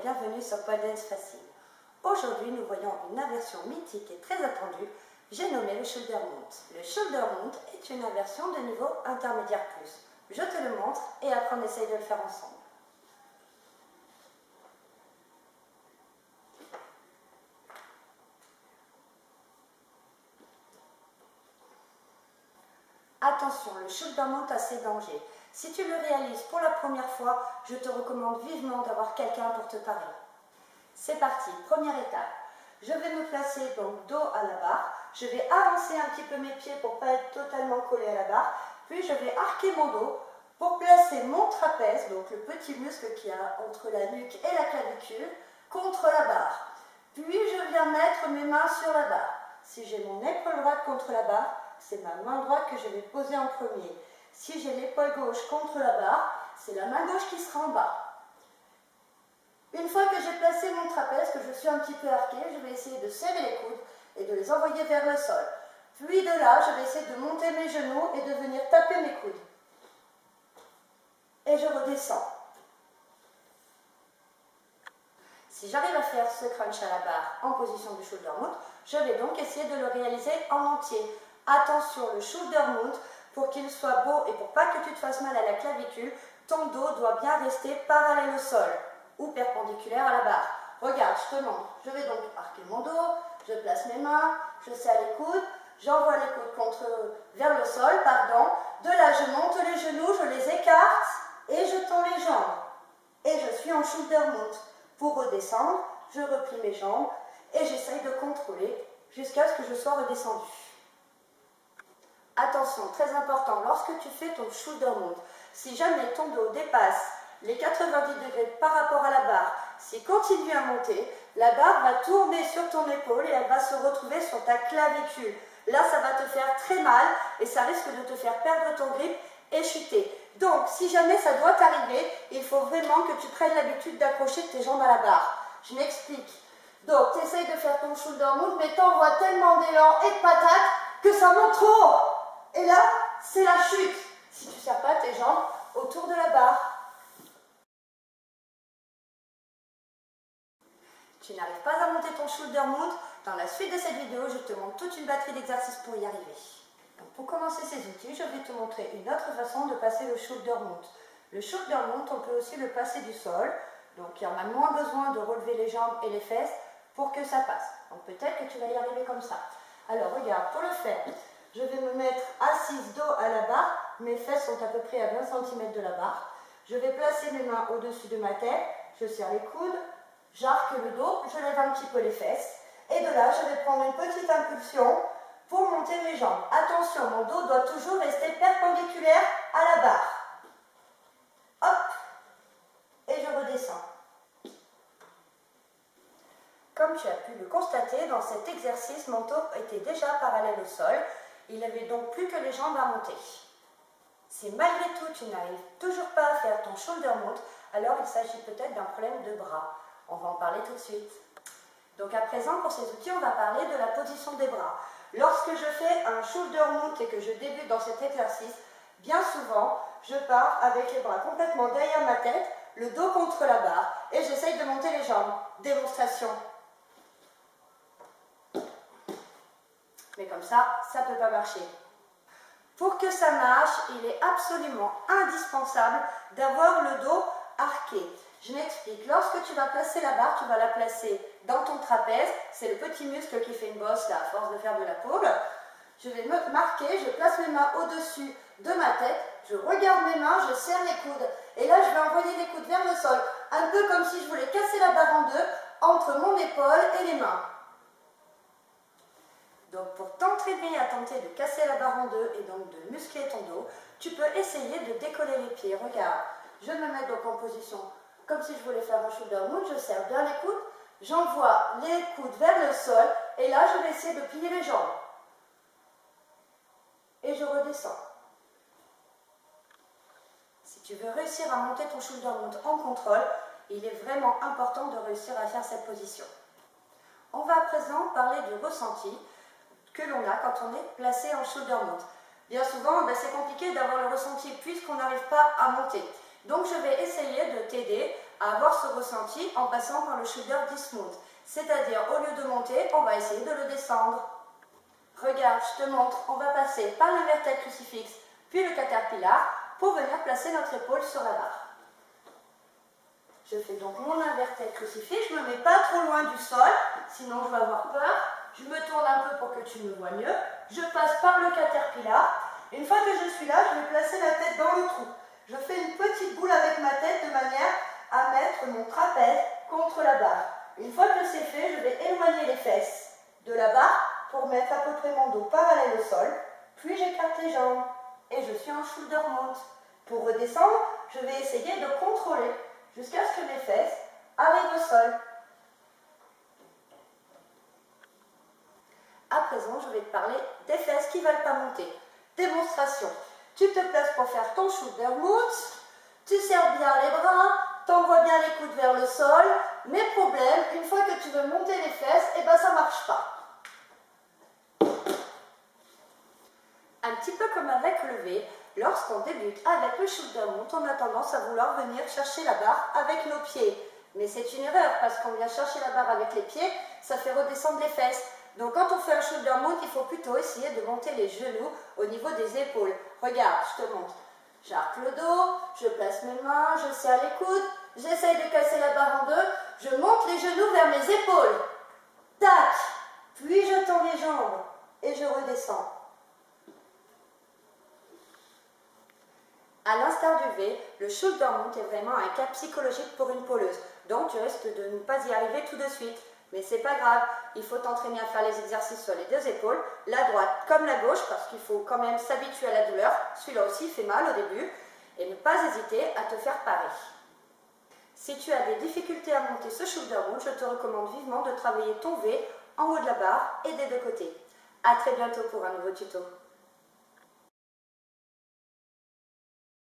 bienvenue sur Pole Dance Facile. Aujourd'hui, nous voyons une inversion mythique et très attendue, j'ai nommé le Shoulder Mount. Le Shoulder Mount est une inversion de niveau intermédiaire plus. Je te le montre et après on essaye de le faire ensemble. Attention, le Shoulder Mount a ses dangers. Si tu le réalises pour la première fois, je te recommande vivement d'avoir quelqu'un pour te parer. C'est parti, première étape. Je vais me placer donc dos à la barre. Je vais avancer un petit peu mes pieds pour ne pas être totalement collé à la barre. Puis je vais arquer mon dos pour placer mon trapèze, donc le petit muscle qu'il y a entre la nuque et la clavicule, contre la barre. Puis je viens mettre mes mains sur la barre. Si j'ai mon épaule droite contre la barre, c'est ma main droite que je vais poser en premier. Si j'ai l'épaule gauche contre la barre, c'est la main gauche qui sera en bas. Une fois que j'ai placé mon trapèze, que je suis un petit peu arqué, je vais essayer de serrer les coudes et de les envoyer vers le sol. Puis de là, je vais essayer de monter mes genoux et de venir taper mes coudes. Et je redescends. Si j'arrive à faire ce crunch à la barre en position du shoulder mount, je vais donc essayer de le réaliser en entier. Attention, le shoulder mount, pour qu'il soit beau et pour pas que tu te fasses mal à la clavicule, ton dos doit bien rester parallèle au sol ou perpendiculaire à la barre. Regarde, je te montre. Je vais donc arquer mon dos, je place mes mains, je serre les coudes, j'envoie les coudes vers le sol, De là, je monte les genoux, je les écarte et je tends les jambes. Et je suis en shoulder mount. Pour redescendre, je replie mes jambes et j'essaye de contrôler jusqu'à ce que je sois redescendu. Attention, très important, lorsque tu fais ton shoulder mount, si jamais ton dos dépasse les 90 degrés par rapport à la barre, s'il continue à monter, la barre va tourner sur ton épaule et elle va se retrouver sur ta clavicule. Là, ça va te faire très mal et ça risque de te faire perdre ton grip et chuter. Donc, si jamais ça doit t'arriver, il faut vraiment que tu prennes l'habitude d'accrocher tes jambes à la barre. Je m'explique. Donc, tu essayes de faire ton shoulder mount, mais t'envoies tellement d'élan et de patates que ça monte trop haut. Et là, c'est la chute. Si tu ne serres pas tes jambes autour de la barre. Tu n'arrives pas à monter ton shoulder mount, dans la suite de cette vidéo, je te montre toute une batterie d'exercices pour y arriver. Donc pour commencer ces outils, je vais te montrer une autre façon de passer le shoulder mount. Le shoulder mount, on peut aussi le passer du sol, donc il y en a moins besoin de relever les jambes et les fesses pour que ça passe. Donc peut-être que tu vas y arriver comme ça. Alors regarde, pour le faire, je vais me mettre assise dos à la barre, mes fesses sont à peu près à 20 cm de la barre. Je vais placer mes mains au-dessus de ma tête, je serre les coudes, j'arque le dos, je lève un petit peu les fesses. Et de là, je vais prendre une petite impulsion pour monter mes jambes. Attention, mon dos doit toujours rester perpendiculaire à la barre. Hop, et je redescends. Comme tu as pu le constater, dans cet exercice, mon dos était déjà parallèle au sol. Il n'avait donc plus que les jambes à monter. Si malgré tout, tu n'arrives toujours pas à faire ton shoulder mount, alors il s'agit peut-être d'un problème de bras. On va en parler tout de suite. Donc à présent, pour ces outils, on va parler de la position des bras. Lorsque je fais un shoulder mount et que je débute dans cet exercice, bien souvent, je pars avec les bras complètement derrière ma tête, le dos contre la barre, et j'essaye de monter les jambes. Démonstration. Mais comme ça ne peut pas marcher. Pour que ça marche, il est absolument indispensable d'avoir le dos arqué. Je m'explique. Lorsque tu vas placer la barre, tu vas la placer dans ton trapèze. C'est le petit muscle qui fait une bosse là, à force de faire de la pole. Je vais me marquer, je place mes mains au-dessus de ma tête, je regarde mes mains, je serre les coudes. Et là, je vais envoyer les coudes vers le sol. Un peu comme si je voulais casser la barre en deux entre mon épaule et les mains. Donc pour t'entraîner à tenter de casser la barre en deux et donc de muscler ton dos, tu peux essayer de décoller les pieds. Regarde, je me mets donc en position comme si je voulais faire un shoulder mount, je serre bien les coudes, j'envoie les coudes vers le sol et là je vais essayer de plier les jambes. Et je redescends. Si tu veux réussir à monter ton shoulder mount en contrôle, il est vraiment important de réussir à faire cette position. On va à présent parler du ressenti que l'on a quand on est placé en shoulder mount. Bien souvent, c'est compliqué d'avoir le ressenti puisqu'on n'arrive pas à monter. Donc je vais essayer de t'aider à avoir ce ressenti en passant par le shoulder dismount. C'est-à-dire, au lieu de monter, on va essayer de le descendre. Regarde, je te montre, on va passer par l'inverted crucifix, puis le caterpillar, pour venir placer notre épaule sur la barre. Je fais donc mon inverted crucifix, je ne me mets pas trop loin du sol, sinon je vais avoir peur. Je me tourne un peu pour que tu me vois mieux. Je passe par le caterpillar. Une fois que je suis là, je vais placer la tête dans le trou. Je fais une petite boule avec ma tête de manière à mettre mon trapèze contre la barre. Une fois que c'est fait, je vais éloigner les fesses de la barre pour mettre à peu près mon dos parallèle au sol. Puis j'écarte les jambes et je suis en shoulder mount. Pour redescendre, je vais essayer de contrôler jusqu'à ce que mes fesses arrivent au sol. À présent, je vais te parler des fesses qui ne veulent pas monter. Démonstration. Tu te places pour faire ton shoulder mount, tu serres bien les bras, t'envoies bien les coudes vers le sol, mais problème, une fois que tu veux monter les fesses, eh ben ça ne marche pas. Un petit peu comme avec le V, lorsqu'on débute avec le shoulder mount, on a tendance à vouloir venir chercher la barre avec nos pieds. Mais c'est une erreur, parce qu'on vient chercher la barre avec les pieds, ça fait redescendre les fesses. Donc quand on fait un shoulder mount, il faut plutôt essayer de monter les genoux au niveau des épaules. Regarde, je te montre. J'arque le dos, je place mes mains, je serre les coudes, j'essaye de casser la barre en deux, je monte les genoux vers mes épaules. Tac! Puis je tends les jambes et je redescends. À l'instar du V, le shoulder mount est vraiment un cas psychologique pour une poleuse. Donc tu risques de ne pas y arriver tout de suite. Mais c'est pas grave, il faut t'entraîner à faire les exercices sur les deux épaules, la droite comme la gauche, parce qu'il faut quand même s'habituer à la douleur. Celui-là aussi fait mal au début. Et ne pas hésiter à te faire parer. Si tu as des difficultés à monter ce shoulder mount, je te recommande vivement de travailler ton V en haut de la barre et des deux côtés. A très bientôt pour un nouveau tuto.